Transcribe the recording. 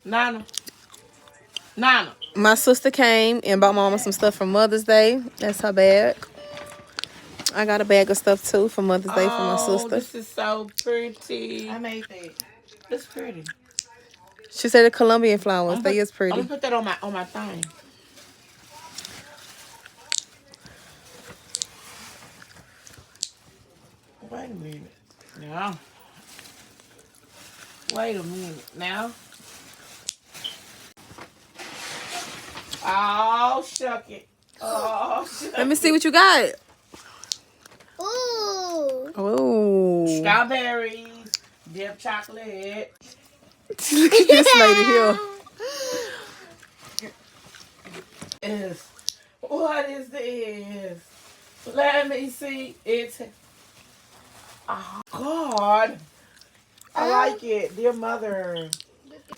Nana. Nana. My sister came and bought Mama some stuff for Mother's Day. That's her bag. I got a bag of stuff too for Mother's Day for my Oh, sister. this is so pretty. I made that. That's pretty. She said the Colombian flowers. I'm They gonna is pretty. put that on my thing. Wait a minute. Now. Wait a minute. Now. Oh, shuck it. Oh, shuck Let me see what you got. Ooh. Oh. Strawberries. Dip chocolate. Look at this lady here. What is this? Let me see. It's. Oh, God. I like it. Dear mother.